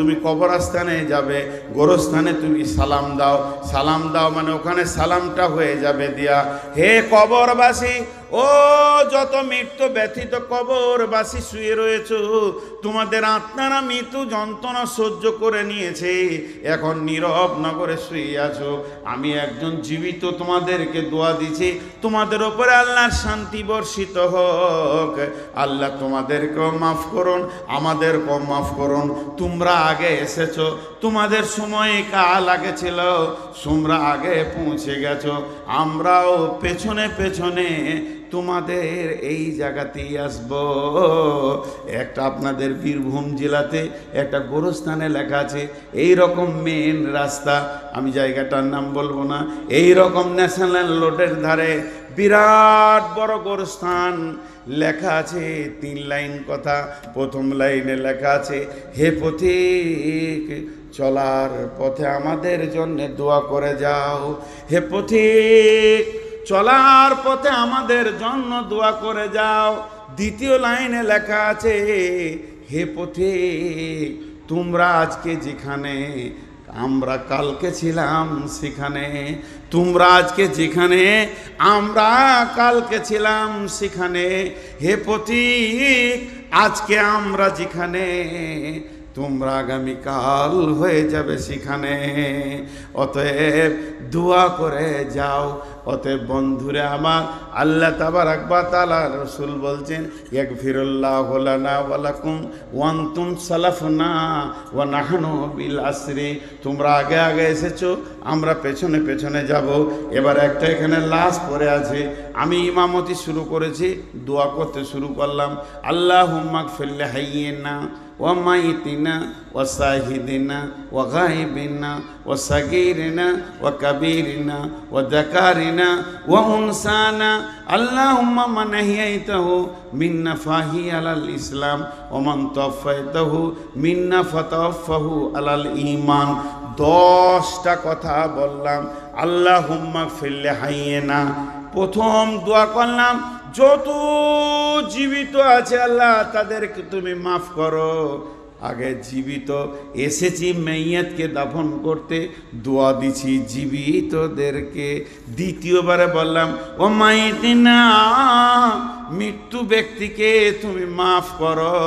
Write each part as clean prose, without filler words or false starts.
তুমি কবরস্থানে যাবে, গোরস্থানে তুমি সালাম দাও। সালাম দাও মানে ওখানে সালামটা হয়ে যাবে দিয়া, হে কবরবাসী, ও যত মৃত্যু ব্যথিত কবরবাসী শুয়ে রয়েছে, তোমাদের আত্মারা মৃত্যু যন্ত্রণা সহ্য করে নিয়েছে, এখন নীরব নগরে শুয়ে আছো। আমি একজন জীবিত তোমাদেরকে দোয়া দিছি, তোমাদের ওপরে আল্লাহর শান্তি বর্ষিত হোক। আল্লাহ তোমাদেরকেও মাফ করুন, আমাদেরকেও মাফ করুন। তোমরা আগে এসেছো, তোমাদের সময় কাল আগে ছিল, তোমরা আগে পৌঁছে গেছো, আমরাও পেছনে পেছনে তোমাদের এই জায়গাতেই আসবো। একটা আপনাদের বীরভূম জেলাতে একটা গোরস্থানে লেখা আছে, এই রকম মেন রাস্তা, আমি জায়গাটার নাম বলবো না, এই রকম ন্যাশনাল রোডের ধারে বিরাট বড় গোরস্থান লেখা আছে। 3 লাইন কথা। প্রথম লাইনে লেখা আছে, হে পথিক, চলার পথে আমাদের জন্য দোয়া করে যাও। হে পথিক, চলার পথে আমাদের জন্য দোয়া করে যাও। দ্বিতীয় লাইনে লেখা আছে, হে পথিক, তোমরা আজকে যেখানে, আমরা কালকে ছিলাম সেখানে, তোমরা আজকে যেখানে, আমরা কালকে ছিলাম সেখানে। হে পথিক, আজকে আমরা যেখানে, তোমরা আগামীকাল হয়ে যাবে সেখানে। অতএব দোয়া করে যাও। অতএব বন্ধুরে আমার, আল্লাহ তাবারাক ওয়া তাআলা রাসূল বলছেন, ইয়াগফিরুল্লাহু লানা ওয়া লাকুম ওয়া আনতুম সালাফুনা ওয়া নাহনু বিল আসরি। তোমরা আগে আগে এসেছো, আমরা পেছনে পেছনে যাব। এবার একটা এখানে লাশ পড়ে আছে, আমি ইমামতি শুরু করেছি, দোয়া করতে শুরু করলাম, আল্লাহুম্মা গফির লিহাইয়িনা ওয়া মাইতিনা ওয়া শাহিদিনা ওয়া গায়বিনা ওয়া সাগীরিনা ওয়া কাবীরিনা ওয়া যাকারিনা ওয়া উনসানা। আল্লাহুম্মা মান আহইয়াইতাহু মিন্না ফাহি আলাল ইসলাম ওয়া মান তাওফাইতাহু মিন্না ফাতাওফাহু আলাল ঈমান। 10টা কথা বললাম। আল্লাহুম্মা গফির লিহাইয়িনা, প্রথম দোয়া করলাম, যত জীবিত আছে আল্লাহ তাদেরকে তুমি মাফ করো। আগে জীবিত এসেছি মাইয়াতকে দাফন করতে, দোয়া দিছি জীবিতদেরকে। দ্বিতীয়বারে বললাম, ও মাইতিনা, মৃত্যু ব্যক্তিকে তুমি মাফ করো।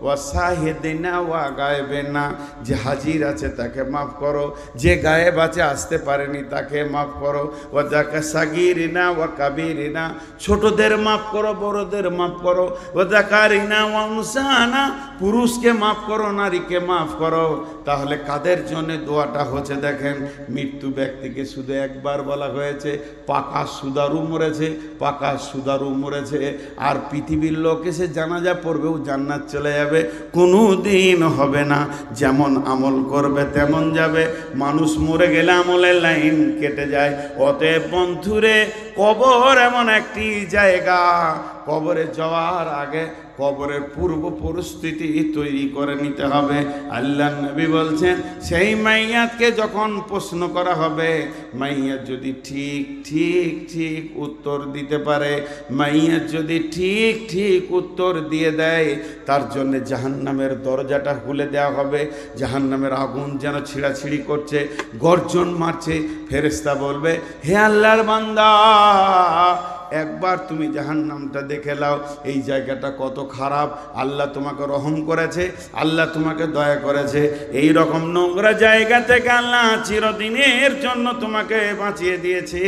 ও শাহিদিনা ওয়া গায়েবিনা, যে হাজির আছে তাকে মাফ করো, যে গায়েব আছে আসতে পারেনি তাকে মাফ করো। ও যাকা সাগীরিনা ওয়া কাবীরিনা, ছোটদের মাফ করো, বড়দের মাফ করো। ও যাকারিনা ওয়া উনসানা, পুরুষকে মাফ করো, নারীকে মাফ করো। তাহলে কাদের জন্য দোয়াটা হচ্ছে দেখেন, মৃত্যু ব্যক্তিকে শুধু একবার বলা হয়েছে, পাকা সুদারু মরেছে, পাকা সুদারু মরেছে। আর পৃথিবীর লোক এসে জানাজা পড়বেও জান্নাত চলে যাবে, কোনো দিন হবে না। যেমন আমল করবে তেমন যাবে, মানুষ মরে গেলে আমলের লাইন কেটে যায়। অতএব বন্ধুরে, কবর এমন একটি জায়গা, কবরে যাওয়ার আগে কবরের পূর্ব পরিস্থিতি তৈরি করে নিতে হবে। আল্লাহ নবী বলছেন, সেই মাইয়াতকে যখন প্রশ্ন করা হবে, মাইয়াত যদি ঠিক ঠিক ঠিক উত্তর দিতে পারে, মাইয়াত যদি ঠিক ঠিক উত্তর দিয়ে দেয়, তার জন্য জাহান্নামের দরজাটা খুলে দেওয়া হবে। জাহান্নামের আগুন যেন ছিঁড়াছিঁড়ি করছে, গর্জন মারছে। ফেরেশতা বলবে, হে আল্লাহর বান্দা, একবার তুমি জাহান্নামটা দেখে নাও, এই জায়গাটা কত খারাপ। আল্লাহ তোমাকে রহম করেছে, আল্লাহ তোমাকে দয়া করেছে। এই রকম নোংরা জায়গা থেকে আল্লাহ চিরদিনের জন্য তোমাকে বাঁচিয়ে দিয়েছে।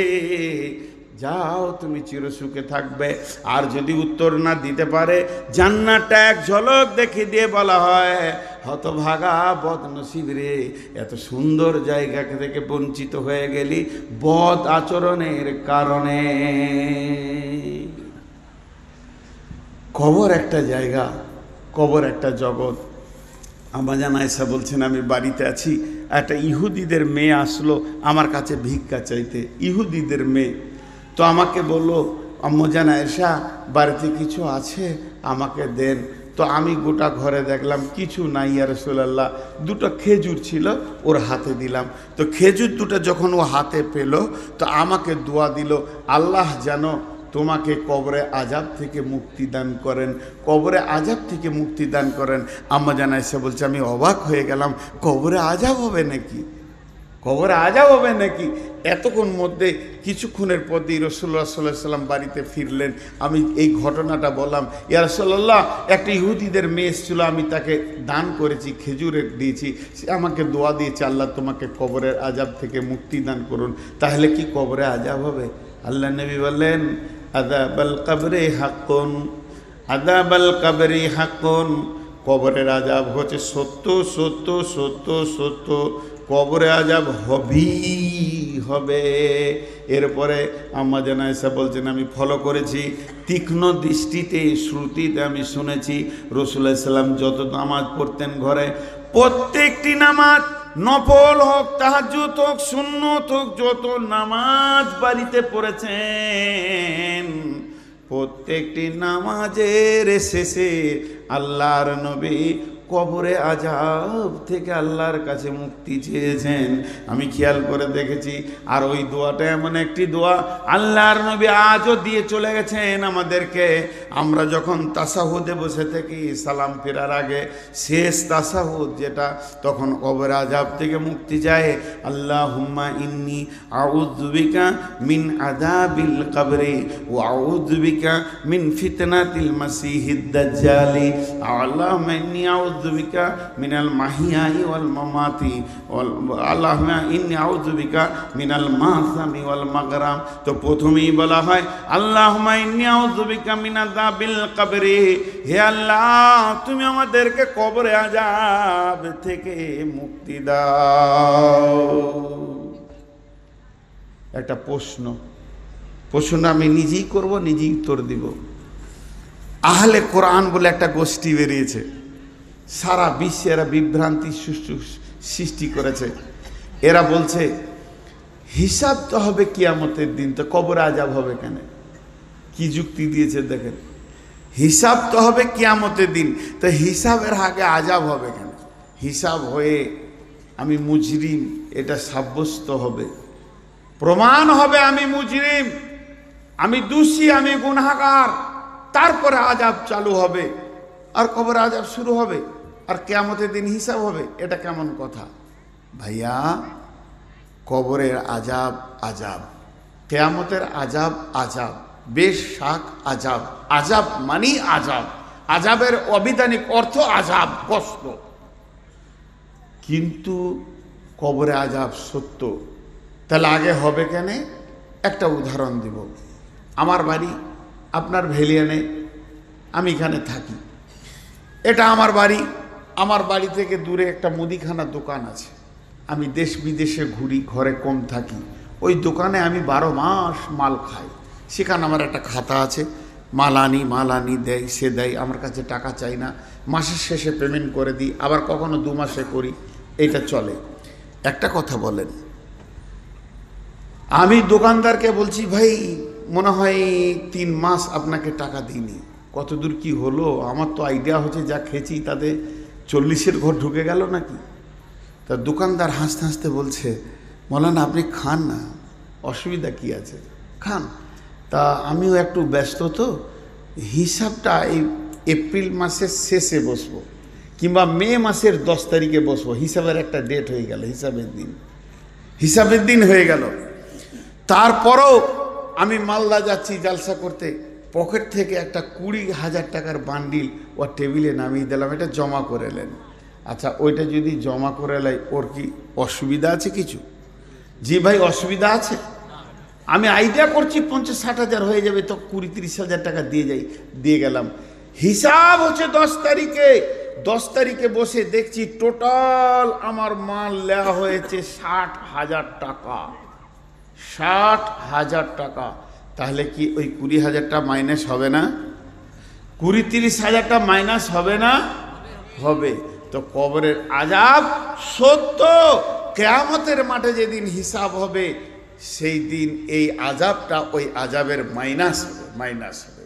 যাও, তুমি চিরসুখে থাকবে। আর যদি উত্তর না দিতে পারে, জান্নাতটা এক ঝলক দেখিয়ে দিয়ে বলা হয়, হতভাগা বদনসিব রে, এত সুন্দর জায়গা থেকে বঞ্চিত হয়ে গেলি বদ আচরণের কারণে। কবর একটা জায়গা, কবর একটা জগৎ। আমাজান আয়েশা বলছেন, আমি বাড়িতে আছি, একটা ইহুদিদের মেয়ে আসলো আমার কাছে ভিক্ষা চাইতে, ইহুদিদের মেয়ে। তো আমাকে বললো, আম্মাজান আয়েশা, বাড়িতে কিছু আছে, আমাকে দেন। তো আমি গোটা ঘরে দেখলাম কিছু নাই, ইয়া রাসূলুল্লাহ। 2টা খেজুর ছিল, ওর হাতে দিলাম। তো খেজুর 2টা যখন ও হাতে পেল, তো আমাকে দোয়া দিল, আল্লাহ যেন তোমাকে কবরে আযাব থেকে মুক্তি দান করেন, কবরে আযাব থেকে মুক্তি দান করেন। আম্মা জান আয়েশা বলছে আমি অবাক হয়ে গেলাম, কবরে আযাব হবে নাকি, কবরে আযাব হবে নাকি? এতক্ষণ মধ্যে কিছুক্ষণের পরই রাসূলুল্লাহ সাল্লাল্লাহু আলাইহি ওয়াসাল্লাম বাড়িতে ফিরলেন। আমি এই ঘটনাটা বললাম, ইয়া রাসূলুল্লাহ, একটা ইহুদিদের মেয়ে ছিল, আমি তাকে দান করেছি, খেজুরের দিয়েছি, সে আমাকে দোয়া দিয়েছে আল্লাহ তোমাকে কবরের আযাব থেকে মুক্তি দান করুন, তাহলে কি কবরে আযাব হবে? আল্লাহ নবী বললেন আযাবাল কবরি হাক্কুন, আযাবাল কবরি হাক্কুন, কবরের আযাব হচ্ছে সত্য সত্য সত্য সত্য, কবরে আযাব হবে। এরপরে আম্মা জান আয়েশা বলছেন আমি ফলো করেছি, তীক্ষ্ণ দৃষ্টিতে শ্রুতিতে আমি শুনেছি রাসূলুল্লাহ সাল্লাল্লাহু আলাইহি ওয়াসাল্লাম যত নামাজ পড়তেন ঘরে, প্রত্যেকটি নামাজ নফল হোক, তাহাজ্জুদ হোক, সুন্নত হোক, যত নামাজ বাড়িতে পড়েছেন প্রত্যেকটি নামাজের শেষে আল্লাহর নবী কবরে আযাব থেকে আল্লাহর কাছে মুক্তি চেয়েছেন। আমি খেয়াল করে দেখেছি। আর ওই দোয়াটা এমন একটি দোয়া আল্লাহর নবী আজও দিয়ে চলে গেছেন আমাদেরকে। আমরা যখন তাশাহুদে বসে থাকি সালাম ফেরার আগে শেষ তাশাহুদ যেটা, তখন কবরে আযাব থেকে মুক্তি চায়। আল্লাহুম্মা ইন্নী আউযু বিকা মিন আযাবিল কবরি ওয়া আউযু বিকা মিন ফিতনাতিল মাসিহিদ দাজ্জালি। আল্লাহুম্মা ইন্নী আউযু বিকা মিনাল মাহিয়াই ওয়াল মামাতি, আল্লাহুম্মা ইন্নী আউযু বিকা মিনাল মাসামি ওয়াল মাগরাম। তো প্রথমেই বলা হয় আল্লাহুম্মা ইন্নী আউযু বিকা মিন আযাবিল কবরি, হে আল্লাহ তুমি আমাদেরকে কবরে আযাব থেকে মুক্তি দাও। একটা প্রশ্ন আমি নিজেই করব, নিজেই উত্তর দিব। আহলে কোরআন বলে একটা গোষ্ঠী বেরিয়েছে, সারা বিশ্বে এরা বিভ্রান্তি সৃষ্টি করেছে। এরা বলছে হিসাব তো হবে কিয়ামতের দিন, তো কবরে আযাব হবে কেন? কি যুক্তি দিয়েছে দেখেন, হিসাব তো হবে কিয়ামতের দিন, তো হিসাবের আগে আযাব হবে কেন? হিসাব হয়ে আমি মুজরিম এটা সাব্যস্ত হবে, প্রমাণ হবে আমি মুজরিম, আমি দোষী, আমি গুনাহগার, তারপরে আযাব চালু হবে, আর কবরে আযাব শুরু হবে, আর কিয়ামতের দিন হিসাব হবে। এটা কেমন কথা ভাইয়া? কবরের আযাব আযাব, কিয়ামতের আযাব আযাব, বেশ শাক আযাব। আযাব মানে আযাব, আযাবের অবিধানিক অর্থ আযাব, কষ্ট। কিন্তু কবরে আযাব সত্য, তাহলে আগে হবে কেন? একটা উদাহরণ দিব। আমার বাড়ি আপনার ভেলিয়ানে, আমি এখানে থাকি, এটা আমার বাড়ি। আমার বাড়ি থেকে দূরে একটা মুদিখানা দোকান আছে। আমি দেশ বিদেশে ঘুরি, ঘরে কম থাকি, ওই দোকানে আমি 12 মাস মাল খাই। সেখানে আমার একটা খাতা আছে, মাল আনি দেয়, সে দেয়, আমার কাছে টাকা চাই না, মাসের শেষে পেমেন্ট করে দিই, আবার কখনো 2 মাসে করি, এটা চলে। একটা কথা বলেন, আমি দোকানদারকে বলছি ভাই মনে হয় 3 মাস আপনাকে টাকা দিইনি, কতদূর কি হলো? আমার তো আইডিয়া হচ্ছে যা খেয়েছি তাতে 40-এর ঘর ঢুকে গেল নাকি। তা দোকানদার হাসতে হাসতে বলছে মৌলানা আপনি খান না, অসুবিধা কি আছে, খান। তা আমিও একটু ব্যস্ত, তো হিসাবটা এই এপ্রিল মাসের শেষে বসবো কিংবা মে মাসের 10 তারিখে বসবো। হিসাবের একটা ডেট হয়ে গেল, হিসাবের দিন হয়ে গেল। তারপরও আমি মালদা যাচ্ছি জালসা করতে, পকেট থেকে একটা 20,000 টাকার বান্ডিল ওর টেবিলে নামিয়ে দিলাম, এটা জমা করে এলেন। আচ্ছা ওইটা যদি জমা করে এলাই, ওর কি অসুবিধা আছে কিছু? জি ভাই অসুবিধা আছে। আমি আইডিয়া করছি 50-60 হাজার হয়ে যাবে, তো 20-30 হাজার টাকা দিয়ে গেলাম। হিসাব হচ্ছে 10 তারিখে। 10 তারিখে বসে দেখছি টোটাল আমার মাল নেওয়া হয়েছে 60,000 টাকা। 60,000 টাকা। তাহলে কি ওই 20,000টা মাইনাস হবে না? 20-30 হাজারটা মাইনাস হবে না? হবে। তো কবরের আযাব সত্য, কিয়ামতের মাঠে যেদিন হিসাব হবে সেই দিন এই আযাবটা ওই আযাবের মাইনাস হবে।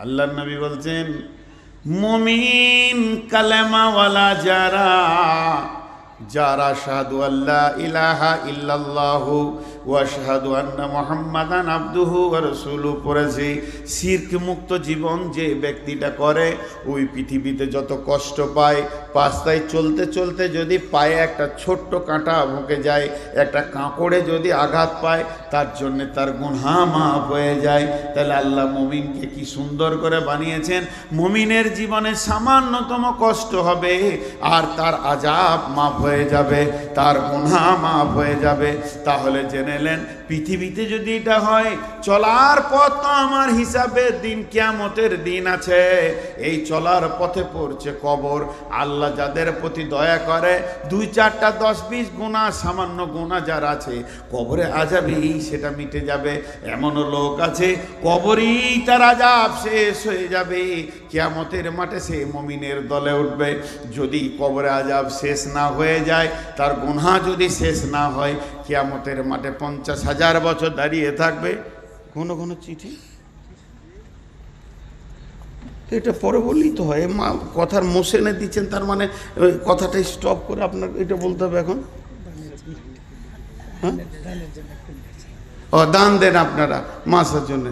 আল্লাহর নবী বলছেন মুমিন কালেমাওয়ালা যারা শাহাদু আল্লা ইলাহা ইল্লাল্লাহু ওয়া আশহাদু আন্না মুহাম্মাদান আবদুহু ওয়া রাসূলুহু পড়েছি। শিরক মুক্ত জীবন যে ব্যক্তিটা করে ওই পৃথিবীতে যত কষ্ট পায়, রাস্তায় চলতে চলতে যদি পায়ে একটা ছোট্ট কাঁটা ঢুকে যায়, একটা কাঁকড়ে যদি আঘাত পায়, তার জন্যে তার গুনাহ মাফ হয়ে যায়। তাহলে আল্লাহ মুমিনকে কি সুন্দর করে বানিয়েছেন। মুমিনের জীবনে সামান্যতম কষ্ট হবে আর তার আযাব মাফ হয়ে যাবে, তার গুনাহ মাফ হয়ে যাবে। তাহলে জেনে নেন পৃথিবীতে যদি এটা হয়, চলার পথ তো আমার হিসাবে দিন কিয়ামতের দিন আছে। এই চলার পথে পড়ছে কবর। আল্লাহ যাদের প্রতি দয়া করে, 2-4টা 10-20 গুনাহ, সামান্য গুনাহ যার আছে, কবরে আযাবেই সেটা মিটে যাবে। এমনও লোক আছে কবরই তার আযাব শেষ হয়ে যাবে, কিয়ামতের মাঠে সে মুমিনের দলে উঠবে। যদি কবরে আযাব শেষ না হয়ে যায়, তার গুনাহ যদি শেষ না হয়, কিয়ামতের মাঠে 50,000 বছর দাঁড়িয়ে থাকবে। কোনো কোনো চিঠি এটা পরে বললেই তো হয়, মা কথার মোশনে দিচ্ছেন, তার মানে কথাটা স্টপ করে আপনার এটা বলতে হবে এখন। হ্যাঁ, ও দান দেন আপনারা মাসের জন্য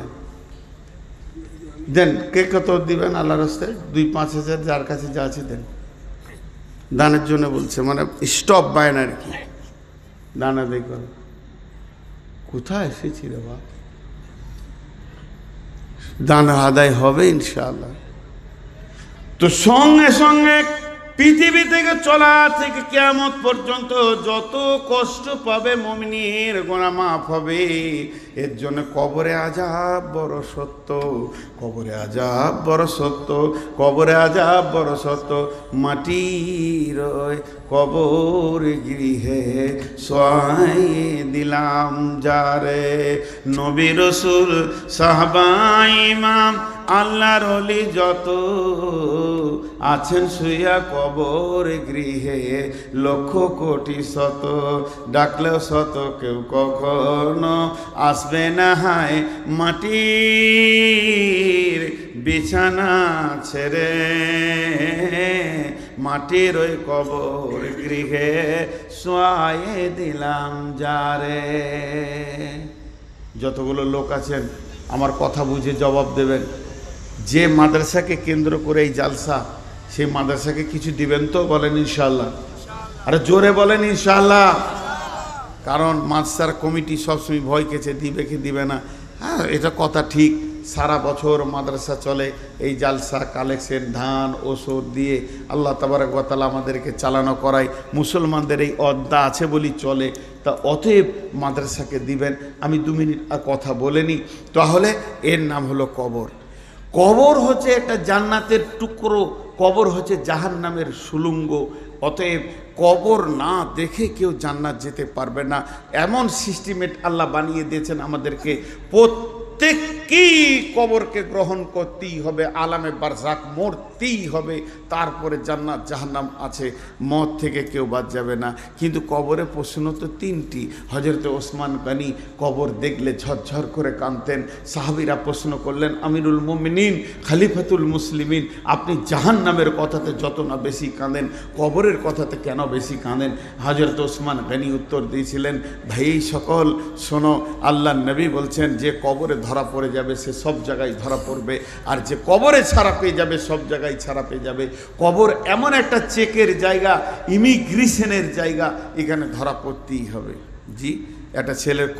দেন। কে কত দিবেন আল্লাহর রাস্তায়? 2-5 হাজার যার কাছে যা আছে দেন। দানের জন্য বলছে, মানে স্টপ বায়না আর কি, দানা দেখুন কোথায় এসেছি রে বাপ। দান আদায় হবে ইনশাআল্লাহ। তো সঙ্গে সঙ্গে পৃথিবী থেকে চলা থেকে কিয়ামত পর্যন্ত যত কষ্ট পাবে মুমিনের গুনাহ মাফ হবে। এর জন্য কবরে আযাব বড় সত্য, কবরে আযাব বড় সত্য, কবরে আযাব বড় সত্য। মাটির কবর গৃহে শোয়াই দিলাম যারে, নবী রাসূল সাহাবা ইমাম আল্লাহর ওলি যত আছেন শুইয়া কবর গৃহে, লক্ষ কোটি শত ডাকলেও শত কেউ কখনো আসবে না হায় মাটির বিছানা ছেড়ে, মাটির ওই কবর গৃহে শোয়াইয়ে দিলাম যারে। যতগুলো লোক আছেন আমার কথা বুঝে জবাব দেবেন। যে মাদ্রাসাকে কেন্দ্র করে এই জালসা, সেই মাদ্রাসাকে কিছু দিবেন তো? বলেন ইনশাআল্লাহ। আরে জোরে বলেন ইনশাআল্লাহ। কারণ মাদ্রাসার কমিটি সবসময় ভয় কেছে দিবে কি দিবে না। হ্যাঁ, এটা কথা ঠিক। সারা বছর মাদ্রাসা চলে, এই জালসা কালেকশন ধান ওষুধ দিয়ে আল্লাহ তাবারক ওয়া তাআলা আমাদেরকে চালানো করায়। মুসলমানদের এই অদ্দা আছে বলি চলে। তা অতএব মাদ্রাসাকে দিবেন। আমি 2 মিনিট আর কথা বলে নিই। তাহলে এর নাম হলো কবর। কবর হচ্ছে একটা জান্নাতের টুকরো, কবর হচ্ছে জাহান্নামের সুলুঙ্গ। অতএব কবর না দেখে কেউ জান্নাত যেতে পারবে না। এমন সিস্টেমেট আল্লাহ বানিয়ে দিয়েছেন আমাদেরকে, প্রত্যেককেই কবরকে গ্রহণ করতেই হবে, আলামে বারজাক মরতেই হবে, তারপরে জান্নাত জাহান্নাম আছে, মত থেকে কেউ বাদ যাবে না। কিন্তু কবরে প্রশ্ন তো 3টি। হযরত ওসমান গনি কবর দেখলে ঝরঝর করে কাঁদতেন। সাহাবীরা প্রশ্ন করলেন, আমিরুল মুমিনিন খলিফাতুল মুসলিমিন, আপনি জাহান্নামের কথাতে যত না বেশি কাঁদেন, কবরের কথাতে কেন বেশি কাঁদেন? হযরত ওসমান গনি উত্তর দিয়েছিলেন, ভাই সকল শোনো, আল্লাহর নবী বলছেন যে কবরে ধরা পড়ে যাবে সে সব জায়গায় ধরা পড়বে, আর যে কবরে ছাড়া পেয়ে যাবে সব জায়গায় ছাড়া পেয়ে যাবে। কবর এমন একটা চেকের জায়গা, ইমিগ্রেশনের জায়গা, এখানে ধরা পড়তেই হবে। জি, একটা ছেলের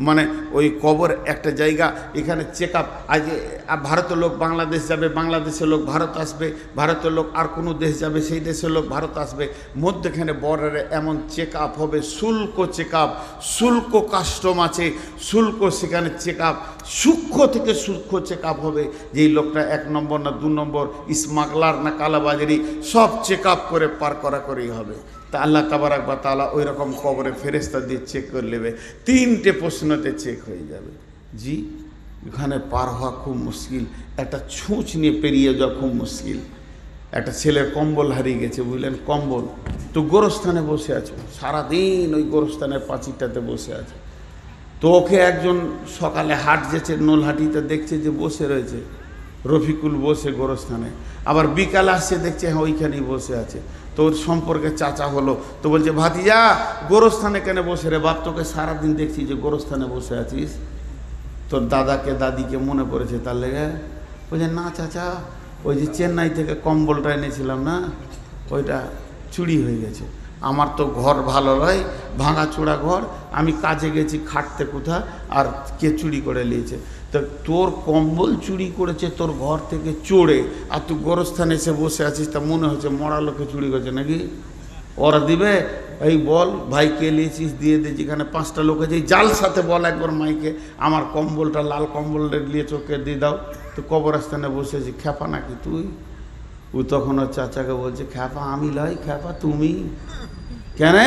মানে ওই কবর একটা জায়গা, এখানে চেক আপ। আজ ভারতের লোক বাংলাদেশ যাবে, বাংলাদেশের লোক ভারত আসবে, ভারতের লোক আর কোনো দেশ যাবে, সেই দেশের লোক ভারত আসবে। মধ্যেখানে বর্ডারে এমন চেক আপ হবে, শুল্ক চেক আপ, শুল্ক কাস্টম আছে, শুল্ক সেখানে চেক আপ, সূক্ষ্ম থেকে সূক্ষ্ম চেক আপ হবে। যেই লোকটা 1 নম্বর না 2 নম্বর, স্মাগলার না কালাবাজারি, সব চেক আপ করে পার করেই হবে। তা আল্লাহ তাবারক ওয়া তাআলা ওই রকম কবরে ফেরেশতা দিয়ে চেক করে নেবে। 3টে প্রশ্নতে চেক হয়ে যাবে। জি, এখানে পার হওয়া খুব মুশকিল, একটা ছুঁচ নিয়ে পেরিয়ে যাওয়া খুব মুশকিল। একটা ছেলের কম্বল হারিয়ে গেছে, বুঝলেন, কম্বল তো গোরস্থানে বসে আছে, সারাদিন ওই গোরস্থানের পাঁচিরটাতে বসে আছে। তো ওকে একজন সকালে হাট যেছে, নোলহাটিতে দেখছে যে বসে রয়েছে, রফিকুল বসে গোরস্থানে, আবার বিকাল আসছে দেখছে হ্যাঁ ওইখানেই বসে আছে। তো ওর সম্পর্কে চাচা হলো, তো বলছে ভাতিজা গোরস্থানে কেন বসে রে বাপ, তোকে সারাদিন দেখছি যে গোরস্থানে বসে আছিস, তোর দাদাকে দাদিকে মনে পড়েছে তার লেগে? বলছে না চাচা, ওই যে চেন্নাই থেকে কম্বলটা এনেছিলাম না, ওইটা চুরি হয়ে গেছে। আমার তো ঘর ভালো নয়, ভাঙাচোরা ঘর, আমি কাজে গেছি খাটতে কোথা, আর কে চুরি করে নিয়েছে। তো তোর কম্বল চুরি করেছে তোর ঘর থেকে চোরে, আর তুই গোরস্থানে এসে বসে আছিস, তা মনে হচ্ছে মরা লোকে চুরি করেছে নাকি? ওরা দিবে? এই বল ভাই কে নিয়েছিস, দিয়ে দে। যেখানে 5টা লোক আছে জাল সাথে বল একবার মাইকে, আমার কম্বলটা লাল কম্বলটা নিয়ে চোখে দিয়ে দাও। তো কবরস্থানে বসে আছি, খ্যাপা নাকি তুই? ও তখন ওর চাচাকে বলছে খ্যাপা আমি লয়, খ্যাপা তুমি। কেন?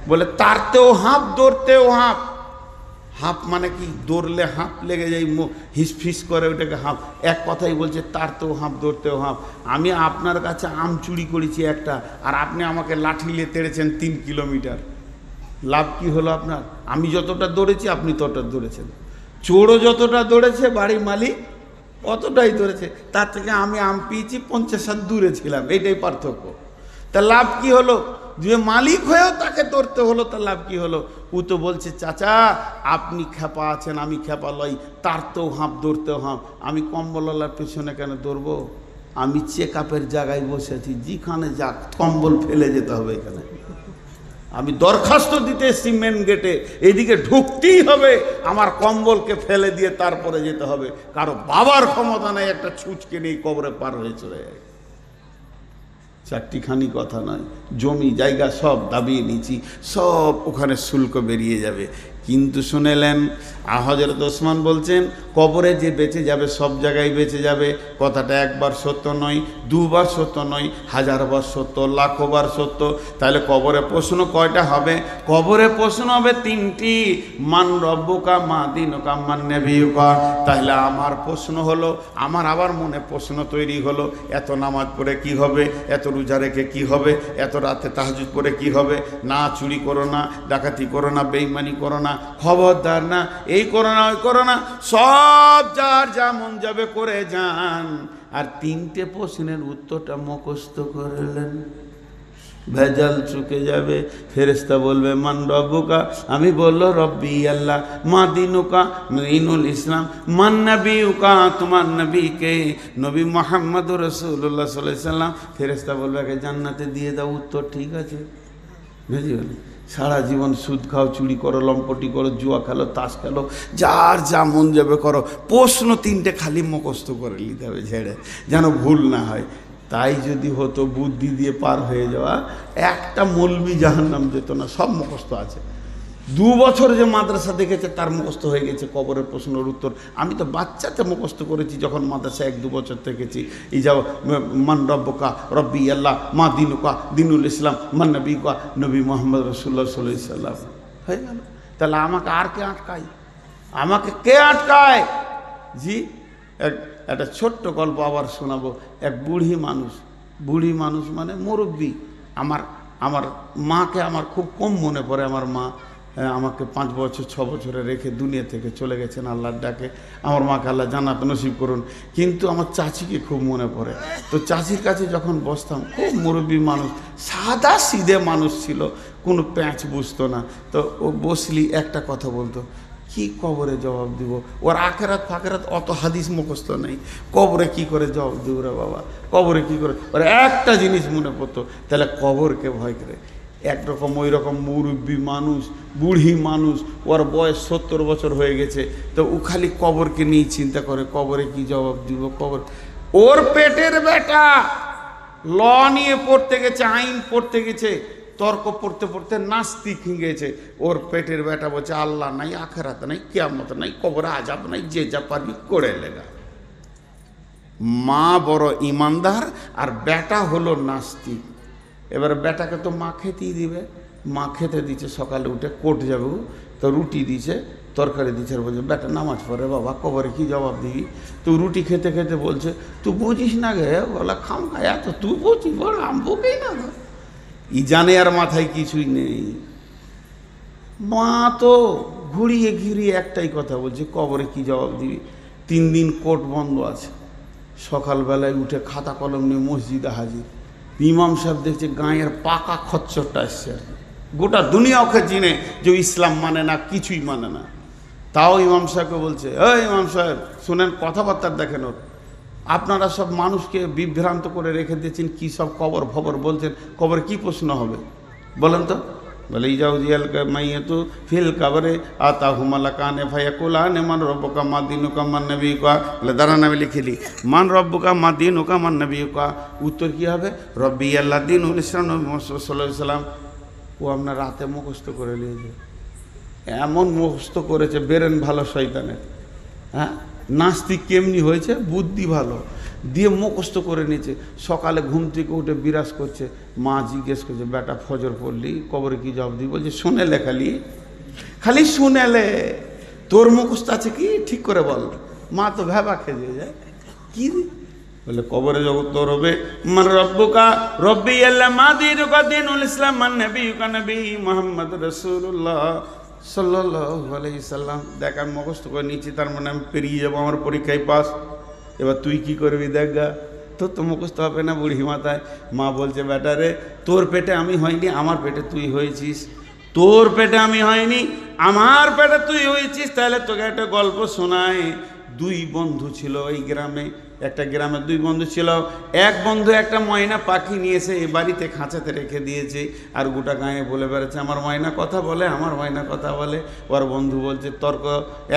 বলে তারতেও হাঁপ দৌড়তেও হাঁপ। হাঁপ মানে কি? দৌড়লে হাঁপ লেগে যায়, হিসফিস করে, ওটাকে হাঁপ। এক কথাই বলছে তারতেও হাঁপ দৌড়তেও হাঁপ। আমি আপনার কাছে আম চুরি করেছি একটা, আর আপনি আমাকে লাঠি নিয়ে তেড়েছেন 3 কিলোমিটার। লাভ কি হলো আপনার? আমি যতটা দৌড়েছি আপনি ততটা দৌড়েছেন। চোরও যতটা দৌড়েছে বাড়ির মালিক অতটাই ধরেছে, তার থেকে আমি আম পেয়েছি 50 হাত দূরে ছিলাম, এইটাই পার্থক্য। তা লাভ কি হলো? যে মালিক হয়েও তাকে ধরতে হলো, তার লাভ কি হলো? ও তো বলছে চাচা আপনি খ্যাপা আছেন, আমি খ্যাপা লই, তার তো হাঁপ ধরতেও হাঁপ। আমি কম্বলওয়ালার পেছনে কেন ধরবো? আমি চেক আপের জায়গায় বসে আছি, যেখানে যাক কম্বল ফেলে যেতে হবে। এখানে আমি দরখাস্ত দিতে এসেছি মেন গেটে, এইদিকে ঢুকতেই হবে, আমার কম্বলকে ফেলে দিয়ে তারপরে যেতে হবে। কারো বাবার ক্ষমতা নেই একটা ছুঁচকে নিয়ে কবরে পার হয়ে চলে যায়। 4টিখানি কথা নয়, জমি জায়গা সব দাবিয়ে নিয়েছি, সব ওখানে শুল্ক বেরিয়ে যাবে। কিন্তু শুনেলেন হযরত ওসমান বলছেন কবরে যে বেঁচে যাবে সব জায়গায় বেঁচে যাবে। কথাটা একবার সত্য নয়, দুবার সত্য নয়, 1000বার সত্য, লাখবার সত্য। তাহলে কবরে প্রশ্ন কয়টা হবে? কবরে প্রশ্ন হবে 3টি। মান রব্বুকা মা দিনুকা মান নবিয়ুকা। তাহলে আমার প্রশ্ন হলো, আমার আবার মনে প্রশ্ন তৈরি হলো, এত নামাজ পড়ে কি হবে, এত রোজা রেখে কি হবে, এত রাতে তাহাজ্জুদ পড়ে কি হবে, না চুরি করো না, ডাকাতি করো না, বেঈমানি করো না, খবরদার না, এই করো না ওই করো না, সব যার যা মন যাবে করে যান। আর 3টে প্রশ্নের উত্তরটা মুখস্থ করলেন, ভেজাল চুকে যাবে। ফেরেশতা বলবে মান রব্বুকা, আমি বললো রব্বি আল্লাহ। মা দিনুকা, দিনুল ইসলাম। মান নবিয়ুকা, তোমার নবীকে, নবী মুহাম্মদুর রাসূলুল্লাহ সাল্লাল্লাহু আলাইহি সাল্লাম। ফেরেশতা বলবে আগে জান্নাতে দিয়ে দাও, উত্তর ঠিক আছে। বুঝলি? সারা জীবন সুদ খাও, চুরি করো, লম্পটি করো, জুয়া খেলো, তাস খেলো, যার যা মন যাবে করো, প্রশ্ন 3টে খালি মুখস্থ করে নিতে হবে ঝেড়ে, যেন ভুল না হয়। তাই যদি হতো বুদ্ধি দিয়ে পার হয়ে যাওয়া, একটা মৌলবি জাহান্নাম যেত না, সব মুখস্থ আছে। 2 বছর যে মাদ্রাসা দেখেছে তার মুখস্থ হয়ে গেছে কবরের প্রশ্নের উত্তর। আমি তো বাচ্চাতে মুখস্থ করেছি যখন মাদ্রাসা 1-2 বছর থেকেছি। এই যাও মান রব্বুকা রব্বি আল্লাহ, মা দিনুকা দিনুল ইসলাম, মান নবিয়ুকা নবী মুহাম্মদ রাসূলুল্লাহ সাল্লাল্লাহু আলাইহি সাল্লাম, হয়ে গেল। তাহলে আমাকে আর কে আটকায়? আমাকে কে আটকায়? জি, একটা ছোট্ট গল্প আবার শোনাবো। এক বুড়ি মানুষ মানে মুরব্বী। আমার মাকে আমার খুব কম মনে পড়ে। আমার মা আমাকে 5 বছর 6 বছরে রেখে দুনিয়া থেকে চলে গেছেন আল্লাহর ডাকে। আমার মাকে আল্লাহ জান্নাত নসিব করুন। কিন্তু আমার চাচিকে খুব মনে পড়ে। তো চাচির কাছে যখন বসতাম, খুব মুরব্বী মানুষ, সাদা সিধে মানুষ ছিল, কোনো প্যাঁচ বুঝতো না। তো ও বসলি একটা কথা বলতো, কি কবরে জবাব দিব? ওর আখেরাত ফাকেরাত অত হাদিস মুখস্থ নেই, কবরে কি করে জবাব দিব রে বাবা, কবরে কি করে? ওর একটা জিনিস মনে পড়তো, তাহলে কবরকে ভয় করে। একরকম ওই রকম মুরব্বী মানুষ, বুড়ি মানুষ, ওর বয়স 70 বছর হয়ে গেছে। তো ও খালি কবরকে নিয়ে চিন্তা করে, কবরে কি জবাব দিব, কবর। ওর পেটের বেটা ল নিয়ে পড়তে গেছে, আইন পড়তে গেছে, তর্ক পড়তে পড়তে নাস্তিক হয়ে গেছে। ওর পেটের বেটা বলছে আল্লাহ নাই, আখেরাত নাই, কিয়ামত নাই, কবরে আযাব নাই, যে যা পারবি করে লেগা। মা বড় ইমানদার আর বেটা হলো নাস্তিক। এবার বেটাকে তো মা খেতেই দিবে, মা খেতে দিচ্ছে, সকালে উঠে কোর্ট যাবে, তো রুটি দিছে, তরকারি দিচ্ছে, আর বলছে বেটা নামাজ পড়ে বাবা, কবরে কি জবাব দিবি? তো রুটি খেতে খেতে বলছে তুই বুঝিস না গে, বলা খাম খায়া তো তুই বুঝিস, বল আম বুকেই না। ই জানে আর মাথায় কিছুই নেই। মা তো ঘুরিয়ে ঘিরিয়ে একটাই কথা বলছে, কবরে কি জবাব দিবি? 3 দিন কোর্ট বন্ধ আছে, সকালবেলায় উঠে খাতা কলম নিয়ে মসজিদে হাজির। ইমাম সাহেব দেখছে গাঁয়ের পাকা খচ্চরটা এসছে আর কি। গোটা দুনিয়া ওকে চিনে যে ইসলাম মানে না, কিছুই মানে না। তাও ইমাম সাহেবকে বলছে, এই ইমাম সাহেব শোনেন, কথাবার্তা দেখেন ওর, আপনারা সব মানুষকে বিভ্রান্ত করে রেখে দিয়েছেন, কী সব কবর ফবর বলছেন, কবরে কি প্রশ্ন হবে বলেন তো? বলে ইজাউ জিয়াল মাইয়াতু ফিল কাবরে আতা হুমালা কানে ভাইয়া কোলা নে মান রব্বুকা মা দিনুকা মান নবিকা। বলে দাঁড়ান আমি লিখিলি, মান রব্বুকা মা দিনুকা মান নবিকা। উত্তর কী হবে? রব্বি আল্লাহ দিনুল ইসলাম, নবী মুহাম্মদ সাল্লাল্লাহু আলাইহি সাল্লাম। ও আপনার রাতে মুখস্থ করে নিয়েছে, এমন মুখস্থ করেছে বেরেন ভালো শয়তানের। হ্যাঁ, নাস্তিক কেমনি হয়েছে, বুদ্ধি ভালো, দিয়ে মুখস্থ করে নিয়েছে। সকালে ঘুম থেকে উঠে বিরাজ করছে, মা জিজ্ঞেস করছে বেটা ফজর পড়লি, কবরে কি জবাব দিই? বলছে শুনেলে, খালি শুনেলে, তোর মুখস্থ আছে কি ঠিক করে বল। মা তো ভেবা খেয়ে যায়, কি বলে কবরে জগৎ তোর হবে, মান রব্বুকা রব্বি আল্লাহ মা দিনুকা দিনুল ইসলাম মান নবিয়ুকা নবী মুহাম্মদ রাসূলুল্লাহ সাল্লাল্লাহু আলাইহি সাল্লাম। দেখ আমি মুখস্থ করে নিচ্ছি, তার মানে আমি পেরিয়ে যাবো, আমার পরীক্ষায় পাস। এবার তুই কি করবি দেখ গা, তোর তো মুখস্থ হবে না বুড়ি মাথায়। মা বলছে বেটা রে, তোর পেটে আমি হয়নি, আমার পেটে তুই হয়েছিস। তোর পেটে আমি হয়নি, আমার পেটে তুই হয়েছিস। তাহলে তোকে একটা গল্প শোনায়। দুই বন্ধু ছিল এই গ্রামে, একটা গ্রামে দুই বন্ধু ছিল। এক বন্ধু একটা ময়না পাখি নিয়েছে, এই বাড়িতে খাঁচাতে রেখে দিয়েছে, আর গোটা গাঁয়ে বলে বেড়াচ্ছে আমার ময়না কথা বলে, আমার ময়না কথা বলে। ওর বন্ধু বলছে তর্ক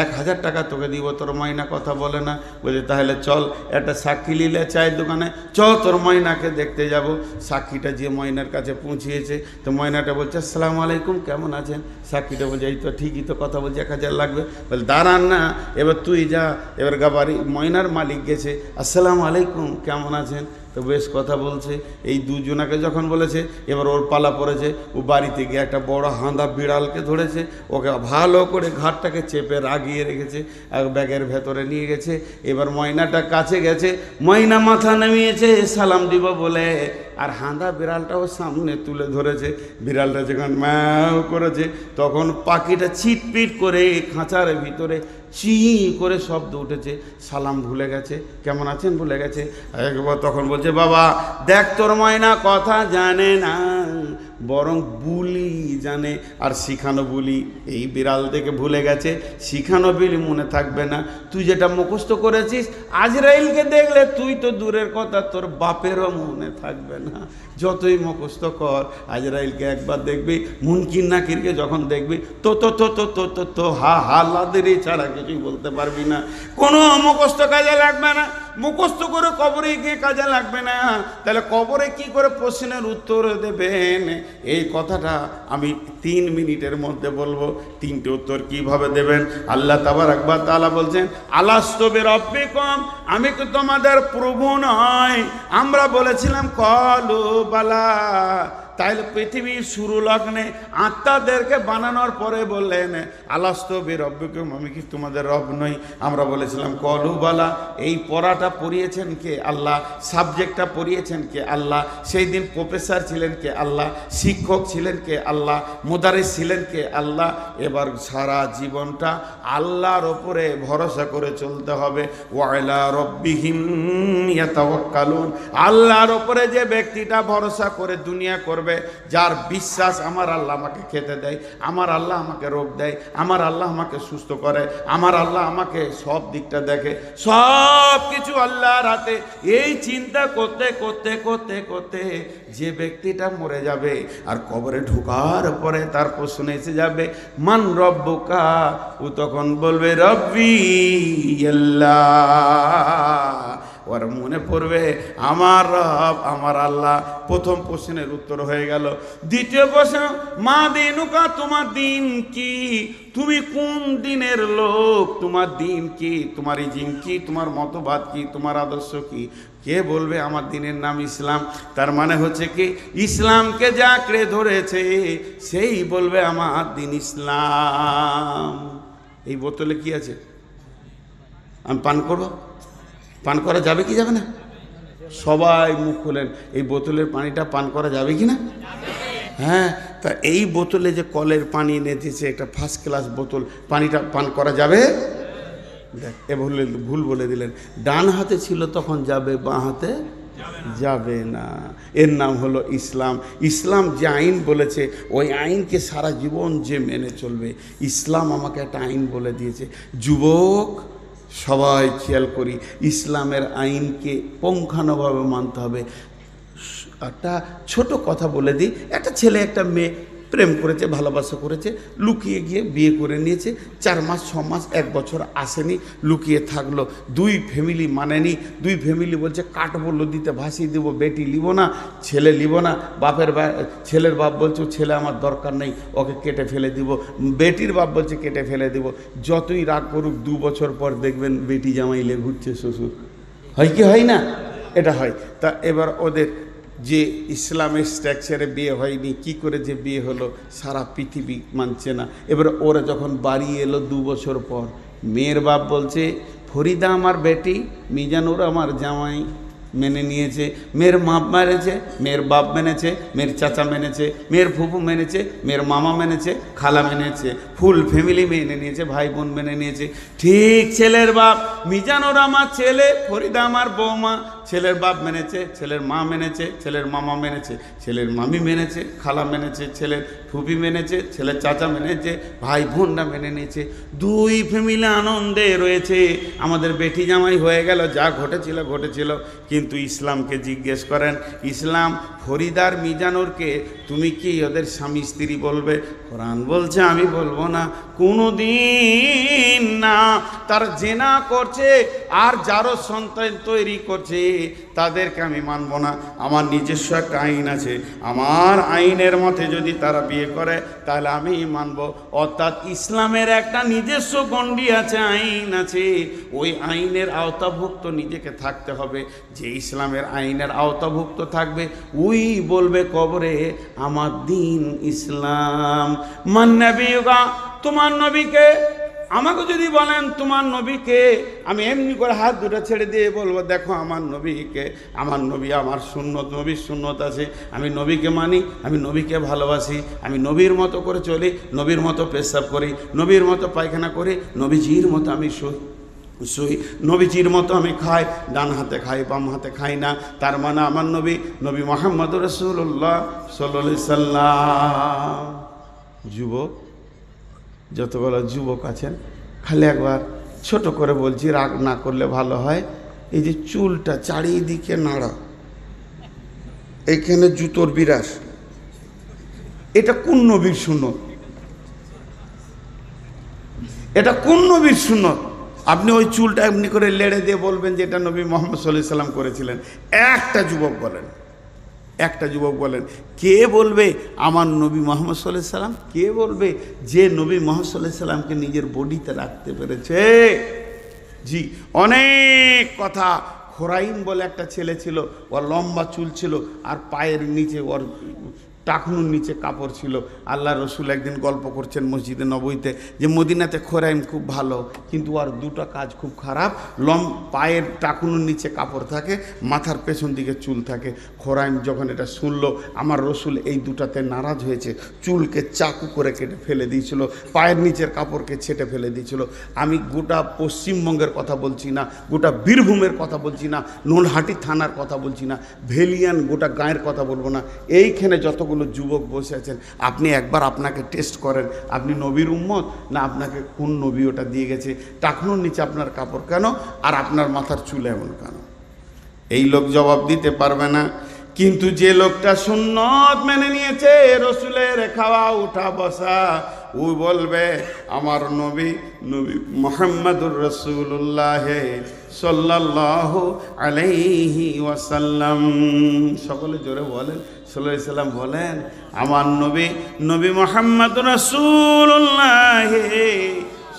1000 টাকা তোকে দিব, তোর ময়না কথা বলে না। বলছে তাহলে চল একটা সাক্ষী নিলে চায়ের দোকানে, চল তোর ময়নাকে দেখতে যাব। সাক্ষীটা যে ময়নার কাছে পৌঁছিয়েছে, তো ময়নাটা বলছে আসসালামু আলাইকুম, কেমন আছেন? সাক্ষীটা বলছে এই তো ঠিকই তো কথা বলছে, 1000 লাগবে। বলে দাঁড়ান না, এবার তুই যা। এবার বাড়ি ময়নার মালিক গেছে, আসসালামু আলাইকুম, কেমন আছেন? তো বেশ কথা বলছে। এই দুজনাকে যখন বলেছে, এবার ওর পালা পড়েছে। ও বাড়িতে গিয়ে একটা বড় হাঁদা বিড়ালকে ধরেছে, ওকে ভালো করে ঘাটটাকে চেপে রাগিয়ে রেখেছে, এক ব্যাগের ভেতরে নিয়ে গেছে। এবার ময়নাটা কাছে গেছে, ময়না মাথা নামিয়েছে সালাম দিব বলে, আর হাঁদা বিড়ালটাও সামনে তুলে ধরেছে। বিড়ালটা যখন ম্যাও করেছে, তখন পাখিটা ছিটপিট করে খাঁচার ভিতরে চি করে শব্দ উঠেছে। সালাম ভুলে গেছে, কেমন আছেন ভুলে গেছে। একবার তখন বলছে বাবা দেখ তোর ময়না কথা জানে না, বরং বুলি জানে, আর শিখানো বুলি। এই বিড়াল থেকে ভুলে গেছে, শিখানো বিলি মনে থাকবে না। তুই যেটা মুখস্থ করেছিস, আজরাইলকে দেখলে তুই তো দূরের কথা, তোর বাপেরও মনে থাকবে না। যতই মুখস্থ কর, আজরাইলকে একবার দেখবি, মুনকির নাকিরকে যখন দেখবি, তো তো তো তো তো তো তো হা হা লাদেরি ছাড়া কিছুই বলতে পারবি না। কোনো মুখস্থ কাজে লাগবে না, মুখস্থ করে কবরে গিয়ে কাজে লাগবে না। তাহলে কবরে কি করে প্রশ্নের উত্তর দেবেন? এই কথাটা আমি 3 মিনিটের মধ্যে বলবো। 3টে উত্তর কিভাবে দেবেন? আল্লাহ তাবারাক ওয়া তাআলা বলছেন আলাস্তু বিরাব্বিকুম, আমি কি তোমাদের প্রভু নয়? আমরা বলেছিলাম কলু বালা। তাইলে পৃথিবীর শুরু লগ্নে আত্মাদেরকে বানানোর পরে বললেন আলাস্তু বিরাব্বিকুম, আমি কি তোমাদের রব নই? আমরা বলেছিলাম কলু বালা। এই পড়াটা পড়িয়েছেন কে? আল্লাহ। সাবজেক্টটা পড়িয়েছেন কে? আল্লাহ। সেই দিন প্রফেসর ছিলেন কে? আল্লাহ। শিক্ষক ছিলেন কে? আল্লাহ। মুদারিস ছিলেন কে? আল্লাহ। এবার সারা জীবনটা আল্লাহর ওপরে ভরসা করে চলতে হবে। ওয়া আলা রাব্বিহিম ইয়াতাওয়াক্কালুন, আল্লাহর ওপরে যে ব্যক্তিটা ভরসা করে দুনিয়া করবে, যার বিশ্বাস আমার আল্লাহ আমাকে খেতে দেয়, আমার আল্লাহ আমাকে রোগ দেয়, আমার আল্লাহ আমাকে সুস্থ করে, আমার আল্লাহ আমাকে সব দিকটা দেখে, সব কিছু আল্লাহর হাতে। এই চিন্তা করতে করতে করতে করতে যে ব্যক্তিটা মরে যাবে আর কবরে ঢোকার পরে তার প্রশ্ন এসে যাবে মান রব্বুকা, ও তখন বলবে রব্বি আল্লাহ। ওর মনে পড়বে আমার রব আমার আল্লাহ। প্রথম প্রশ্নের উত্তর হয়ে গেল। দ্বিতীয় প্রশ্ন মা দিনুকা, তোমার দিন কি? তুমি কোন দিনের লোক? তোমার দিন কি? তোমার ইজিম কি? তোমার মতবাদ কি? তোমার আদর্শ কি? কে বলবে আমার দিনের নাম ইসলাম? তার মানে হচ্ছে কি, ইসলামকে যে আঁকড়ে ধরেছে সেই বলবে আমার দিন ইসলাম। এই বোতলে কি আছে? আমি পান করবো? পান করা যাবে কি যাবে না? সবাই মুখ খোলেন। এই বোতলের পানিটা পান করা যাবে কি না? হ্যাঁ। তা এই বোতলে যে কলের পানি এনেছে, একটা ফার্স্ট ক্লাস বোতল, পানিটা পান করা যাবে? দেখ এ ভুল বলে দিলেন, ডান হাতে ছিল তখন যাবে, বাঁ হাতে যাবে না। এর নাম হলো ইসলাম। ইসলাম যে আইন বলেছে ওই আইনকে সারা জীবন যে মেনে চলবে। ইসলাম আমাকে একটা আইন বলে দিয়েছে। যুবক সবাই খেয়াল করি, ইসলামের আইনকে পুঙ্খানুভাবে মানতে হবে। একটা ছোট কথা বলে দিই, একটা ছেলে একটা মেয়ে প্রেম করেছে, ভালোবাসা করেছে, লুকিয়ে গিয়ে বিয়ে করে নিয়েছে। 4 মাস 6 মাস 1 বছর আসেনি, লুকিয়ে থাকলো। 2 ফ্যামিলি মানেনি। 2 ফ্যামিলি বলছে কাটবো, নদীতে ভাসিয়ে দেবো, বেটি লিব না, ছেলে লিব না। ছেলের বাপ বলছে ছেলে আমার দরকার নেই, ওকে কেটে ফেলে দিব। বেটির বাপ বলছে কেটে ফেলে দিব। যতই রাগ করুক 2 বছর পর দেখবেন বেটি জামাই লে ঘুরছে শ্বশুর। হয় কি হয় না? এটা হয়। তা এবার ওদের যে ইসলামের স্ট্রাকচারে বিয়ে হয়নি, কি করে যে বিয়ে হলো সারা পৃথিবী মানছে না। এবার ওরা যখন বাড়ি এলো 2 বছর পর, মেয়ের বাপ বলছে ফরিদা আমার বেটি, মিজানুর আমার জামাই। মেনে নিয়েছে। মেয়ের মা মেনেছে, মেয়ের বাপ মেনেছে, মেয়ের চাচা মেনেছে, মেয়ের ফুফু মেনেছে, মেয়ের মামা মেনেছে, খালা মেনেছে, ফুল ফ্যামিলি মেনে নিয়েছে, ভাই বোন মেনে নিয়েছে। ঠিক ছেলের বাপ মিজানুর আমার ছেলে, ফরিদা আমার বৌমা। ছেলের বাপ মেনেছে, ছেলের মা মেনেছে, ছেলের মামা মেনেছে, ছেলের মামি মেনেছে, খালা মেনেছে, ছেলের ফুপি মেনেছে, ছেলের চাচা মেনেছে, ভাই বোনরা মেনে নিয়েছে। 2 ফ্যামিলি আনন্দে রয়েছে, আমাদের বেটি জামাই হয়ে গেল, যা ঘটেছিল ঘটেছিল। কিন্তু ইসলামকে জিজ্ঞেস করেন, ইসলাম ফরিদার মিজানুরকে তুমি কি ওদের স্বামী স্ত্রী বলবে? কোরআন বলছে আমি বলবো না, কোনো দিন না। তার জেনা করছে আর যারও সন্তান তৈরি করছে তাদেরকে আমি মানব না। আমার নিজস্ব একটা আইন আছে, আমার আইনের মতে যদি তারা বিয়ে করে তাহলে আমি মানব। অর্থাৎ ইসলামের একটা নিজস্ব গণ্ডি আছে, আইন আছে। ওই আইনের আওতাভুক্ত নিজেকে থাকতে হবে। যে ইসলামের আইনের আওতাভুক্ত থাকবে ওই বলবে কবরে আমার দিন ইসলাম। মান নবিয়ুকা, তোমার নবীকে। আমাকে যদি বলেন তোমার নবীকে, আমি এমনি করে হাত দুটো ছেড়ে দিয়ে বলবো দেখো আমার নবীকে। আমার নবী আমার সুন্নত, নবীর সুন্নত আছে, আমি নবীকে মানি, আমি নবীকে ভালোবাসি, আমি নবীর মতো করে চলি, নবীর মতো পেশাব করি, নবীর মতো পায়খানা করি, নবীজির মতো আমি শুই, নবীজির মতো আমি খাই, ডান হাতে খাই বাম হাতে খাই না। তার মানে আমার নবী নবী মুহাম্মদুর রাসূলুল্লাহ সাল্লাল্লাহু আলাইহি সাল্লাম। যুবক, যতগুলো যুবক আছেন খালি একবার ছোট করে বলছি, রাগ না করলে ভালো হয়। এই যে চুলটা চারিদিকে নাড়া, এইখানে জুতোর বিরাস, এটা কোন নবীর সুন্নত? এটা কোন নবীর সুন্নত? আপনি ওই চুলটা এমনি করে লেড়ে দিয়ে বলবেন যে এটা নবী মুহাম্মদ সাল্লাল্লাহু আলাইহি সাল্লাম করেছিলেন। একটা যুবক বলেন, একটা যুবক বলেন, কে বলবে আমার নবী মুহাম্মদ সাল্লাল্লাহু আলাইহি সাল্লাম? কে বলবে যে নবী মুহাম্মদ সাল্লাল্লাহু আলাইহি সাল্লামকে নিজের বডিতে রাখতে পেরেছে? জি, অনেক কথা। খোরাইন বলে একটা ছেলে ছিল, ওর লম্বা চুল ছিল আর পায়ের নিচে ওর টাকনুর নিচে কাপড় ছিল। আল্লাহ রসুল একদিন গল্প করছেন মসজিদে নববীতে যে মদিনাতে খোরাইন খুব ভালো, কিন্তু আর 2টা কাজ খুব খারাপ। পায়ের টাকনুর নিচে কাপড় থাকে, মাথার পেছন দিকে চুল থাকে। খোরাইন যখন এটা শুনলো, আমার রসুল এই 2টাতে নারাজ হয়েছে, চুলকে চাকু করে কেটে ফেলে দিয়েছিল, পায়ের নিচের কাপড়কে ছেটে ফেলে দিয়েছিল। আমি গোটা পশ্চিমবঙ্গের কথা বলছি না, গোটা বীরভূমের কথা বলছি না, নোলহাটি থানার কথা বলছি না, ভেলিয়ান গোটা গাঁয়ের কথা বলবো না। এইখানে যতগুলো যুবক বসে আছেন, আপনি একবার আপনাকে টেস্ট করেন, আপনি নবীর উম্মত না আপনাকে কোন নবী ওটা দিয়ে গেছে? টাকনুর নিচে আপনার কাপড় কেন আর আপনার মাথার চুল এমন কেন? এই লোক জবাব দিতে পারবে না। কিন্তু যে লোকটা সুন্নত মেনে নিয়েছে, রসুলের খাওয়া উঠা বসা, ও বলবে আমার নবী নবী মুহাম্মদুর রাসূলুল্লাহ সাল্লাল্লাহু আলাইহি ওয়াসাল্লাম। সকলে জোরে বলেন সাল্লাল্লাহু আলাইহি সাল্লাম। বলেন আমার নবী নবী মুহাম্মদুর রাসূলুল্লাহ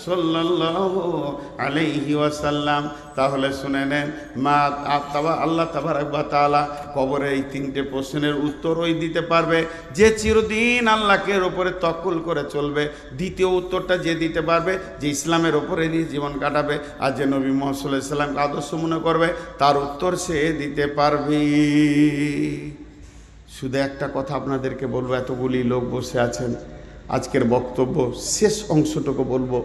সাল্লাল্লাহু আলাইহি ওয়াসাল্লাম। তাহলে শুনে নেন, আল্লাহ তাবারক ওয়া তাআলা কবরে এই 3টে প্রশ্নের উত্তর ওই দিতে পারবে যে চিরদিন আল্লাহকে ওপরে তওয়াক্কুল করে চলবে। দ্বিতীয় উত্তরটা যে দিতে পারবে যে ইসলামের ওপরে নিয়ে জীবন কাটাবে, আর যে নবী মুহাম্মদ সাল্লাল্লাহু আলাইহি সাল্লামকে আদর্শ মনে করবে, তার উত্তর সে দিতে পারবে। শুধু একটা কথা আপনাদেরকে বলবো, এতগুলি লোক বসে আছেন, আজকের বক্তব্য শেষ অংশটুকু বলবো,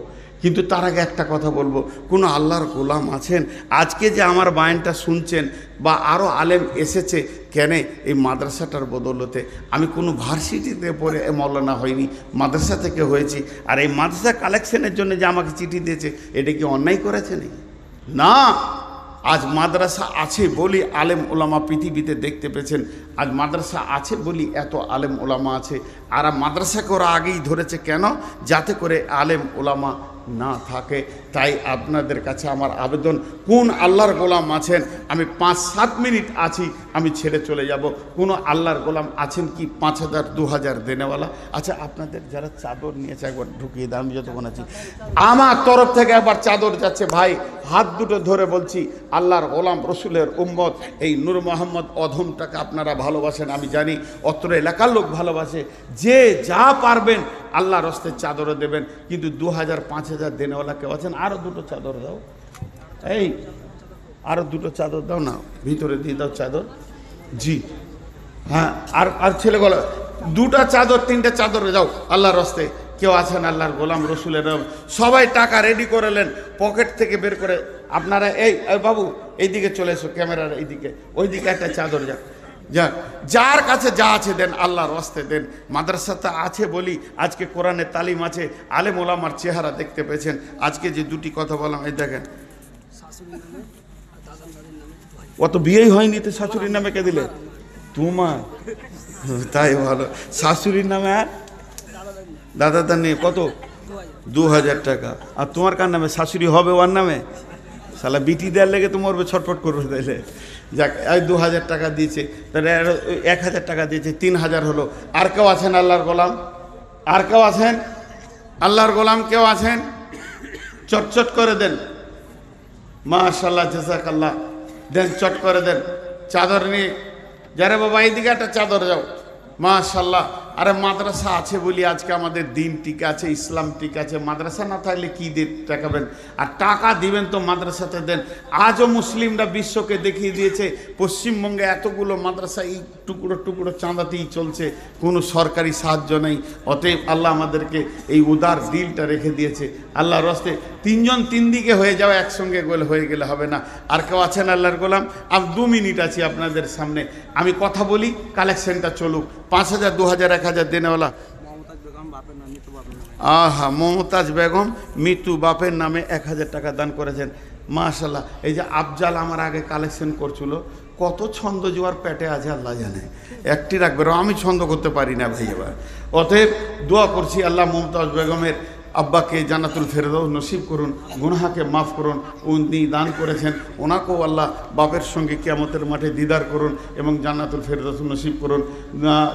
কিন্তু তার আগে একটা কথা বলবো, কোনো আল্লাহর গোলাম আছেন আজকে যে আমার বায়ানটা শুনছেন বা আরও আলেম এসেছে কেন এই মাদ্রাসাটার বদৌলতে? আমি কোনো ভার্সিটিতে পড়ে মৌলানা হয়নি, মাদ্রাসা থেকে হয়েছি। আর এই মাদ্রাসা কালেকশনের জন্য যে আমাকে চিঠি দিয়েছে, এটা কি অন্যায় করেছে নাকি? না, আজ মাদ্রাসা আছে বলি আলেম ওলামা পৃথিবীতে দেখতে পেয়েছেন। আজ মাদ্রাসা আছে বলি এত আলেম ওলামা আছে। আর মাদ্রাসাকে ওরা আগেই ধরেছে কেন? যাতে করে আলেম ওলামা না থাকে। তাই আপনাদের কাছে আমার আবেদন, কোন আল্লাহর গোলাম আছেন? আমি 5-7 মিনিট আছি, আমি ছেড়ে চলে যাব। কোনো আল্লাহর গোলাম আছেন কি 5,000 2,000 দেনেওয়ালা? আচ্ছা, আপনাদের যারা চাদর নিয়েছে একবার ঢুকিয়ে দেন। আমি যতক্ষণ আছি আমার তরফ থেকে একবার চাদর যাচ্ছে ভাই, হাত দুটো ধরে বলছি, আল্লাহর গোলাম রসুলের উম্মত এই নূর মোহাম্মদ অধমটাকে আপনারা ভালোবাসেন, আমি জানি, অত্র এলাকার লোক ভালোবাসে। যে যা পারবেন আল্লাহর হস্তে চাদরও দেবেন, কিন্তু 2,000 5,000 দেনেওয়ালা কেউ আছেন? আরও দুটো চাদর দাও, এই আরও দুটো চাদর দাও না, ভিতরে দিয়ে দাও চাদর। জি হ্যাঁ, আর ছেলেগুলো দুটা চাদর 3টে চাদরে যাও আল্লাহর হস্তে। কেউ আছেন আল্লাহর গোলাম রসুলের? সবাই টাকা রেডি করেলেন, পকেট থেকে বের করে। আপনারা এই বাবু এইদিকে চলে এসো, ক্যামেরার এইদিকে, ওইদিকে একটা চাদর যাক। যাক, যার কাছে যা আছে দেন, আল্লাহর হস্তে দেন। মাদ্রাসাতে আছে বলি আজকে কোরআনের তালিম আছে, আলেম ওলামার চেহারা দেখতে পেয়েছেন। আজকে যে দুটি কথা বললাম, এই দেখেন, অত বিয়েই হয়নি তো শাশুড়ির নামে কে দিলে? তোমার তাই ভালো, শাশুড়ির নামে আর দাদাদার নিয়ে কত? 2,000 টাকা। আর তোমার কার নামে? শাশুড়ি হবে ওর নামে? শালা বিটি দেওয়ার লেগে তো মরবে, ছটফট করবে তাইলে। যাক, এই 2,000 টাকা দিয়েছে, তাহলে 1,000 টাকা দিয়েছে, 3,000 হলো। আর কেউ আছেন আল্লাহর গোলাম? আর কেউ আছেন আল্লাহর গোলাম? কেউ আছেন? চটচট করে দেন। মাশাআল্লাহ, জাযাকাল্লাহ, দেন, চট করে দেন। চাদর নিয়ে যারা বাবা এইদিকে একটা চাদর যাও। মাশাআল্লাহ। আরে মাদ্রাসা আছে বলি আজকে আমাদের দিন ঠিক আছে, ইসলাম ঠিক আছে। মাদ্রাসা না থাকলে কি দিয়ে টাকাবেন? আর টাকা দিবেন তো মাদ্রাসাতে দেন। আজও মুসলিমরা বিশ্বকে দেখিয়ে দিয়েছে পশ্চিমবঙ্গে এতগুলো মাদ্রাসা এই টুকরো টুকরো চাঁদাতেই চলছে, কোনো সরকারি সাহায্য নেই। অতএব আল্লাহ আমাদেরকে এই উদার দিলটা রেখে দিয়েছে। আল্লাহর হস্তে 3 জন 3 দিকে হয়ে যাওয়া, একসঙ্গে হয়ে গেলে হবে না। আর কেউ আছেন আল্লাহর গোলাম? আমি 2 মিনিট আছি আপনাদের সামনে, আমি কথা বলি, কালেকশনটা চলুক। 5,000 2,000 1,000 দেনেওয়ালা? আহা, মমতাজ বেগম মৃত্যু বাপের নামে 1,000 টাকা দান করেছেন। মাশাআল্লাহ। এই যে আফজাল আমার আগে কালেকশন করছিল, কত ছন্দ জোয়ার পেটে আছে আল্লাহ জানে, একটি রাখবে, আমি ছন্দ করতে পারি না ভাই। এবার অতএব দোয়া করছি, আল্লাহ মমতাজ বেগমের আব্বাকে জান্নাতুল ফেরদৌস নসিব করুন, গুনাহকে মাফ করুন। উনি দান করেছেন, ওনাকেও আল্লাহ বাপের সঙ্গে কিয়ামতের মাঠে দিদার করুন এবং জান্নাতুল ফেরদৌস নসিব করুন।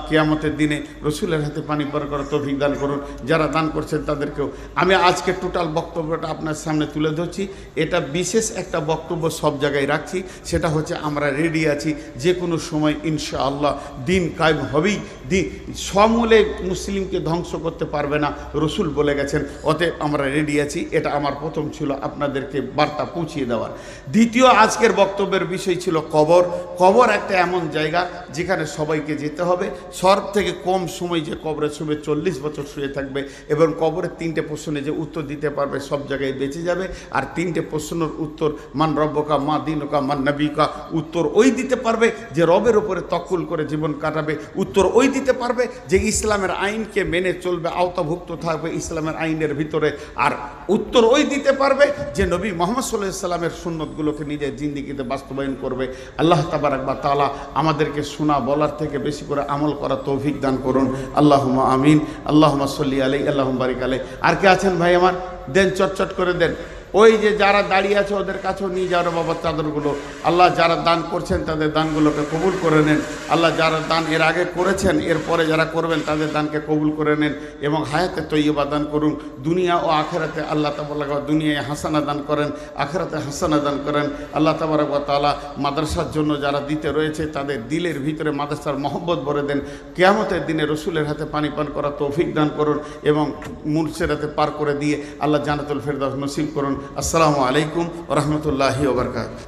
কিয়ামতের দিনে রসুলের হাতে পানি পার করার তৌফিক দান করুন। যারা দান করছেন তাদেরকেও। আমি আজকে টোটাল বক্তব্যটা আপনার সামনে তুলে ধরছি। এটা বিশেষ একটা বক্তব্য সব জায়গায় রাখছি, সেটা হচ্ছে আমরা রেডি আছি যে কোনো সময় ইনশাআল্লাহ দিন কায়েম হবেই। দিন সমূলে মুসলিমকে ধ্বংস করতে পারবে না, রসুল বলে গেছেন। অতএব আমরা রেডি আছি। এটা আমার প্রথম ছিল আপনাদেরকে বার্তা পৌঁছিয়ে দেওয়ার। দ্বিতীয় আজকের বক্তব্যের বিষয় ছিল কবর। কবর একটা এমন জায়গা যেখানে সবাইকে যেতে হবে। সব থেকে কম সময় যে কবরে শুবে 40 বছর শুয়ে থাকবে এবং কবরের 3টে প্রশ্নে যে উত্তর দিতে পারবে সব জায়গায় বেঁচে যাবে। আর 3টে প্রশ্নের উত্তর, মান রব্বকা, মা দিনুকা, মান নবিকা, উত্তর ওই দিতে পারবে যে রবের উপরে তওয়াক্কুল করে জীবন কাটাবে। উত্তর ওই দিতে পারবে যে ইসলামের আইনকে মেনে চলবে, আওতাভুক্ত থাকবে ইসলামের আইনের ভিতরে। আর উত্তর ওই দিতে পারবে যে নবী মুহাম্মদ সাল্লাল্লাহু আলাইহি সাল্লামের সুন্নতগুলোকে নিজের জিন্দেগিতে বাস্তবায়ন করবে। আল্লাহ তাবারাক ওয়া তাআলা আমাদেরকে শোনা বলার থেকে বেশি করে আমল করার তৌফিক দান করুন। আল্লাহুম্মা আমিন। আল্লাহুম্মা সাল্লি আলাইহি, আল্লাহুম্মা বারিক আলাইহি। আর কে আছেন ভাই আমার? দেন, চটচট করে দেন। ওই যে যারা দাঁড়িয়ে আছে ওদের কাছেও নিয়ে যাওয়ার বাবা চাদরগুলো। আল্লাহ যারা দান করছেন তাদের দানগুলোকে কবুল করে নেন। আল্লাহ যারা দান এর আগে করেছেন, এরপরে যারা করবেন তাদের দানকে কবুল করে নেন এবং হায়াতে তৈয়বা দান করুন। দুনিয়া ও আখেরাতে আল্লাহ তাবারক ওয়া দুনিয়ায় হাসানা দান করেন, আখেরাতে হাসানা দান করেন। আল্লাহ তাবারক ওয়া তাআলা মাদ্রাসার জন্য যারা দিতে রয়েছে তাদের দিলের ভিতরে মাদ্রাসার মহব্বত ভরে দেন। কিয়ামতের দিনে রসুলের হাতে পানি পান করা তৌফিক দান করুন এবং মুরসেরাতে পার করে দিয়ে আল্লাহ জান্নাতুল ফেরদাউস নসিব করুন। আসসালামু আলাইকুম ওয়া রাহমাতুল্লাহি ওয়া বারাকাতুহু।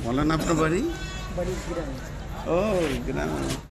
বলেন আপনার বাড়ি? ও গ্রামে।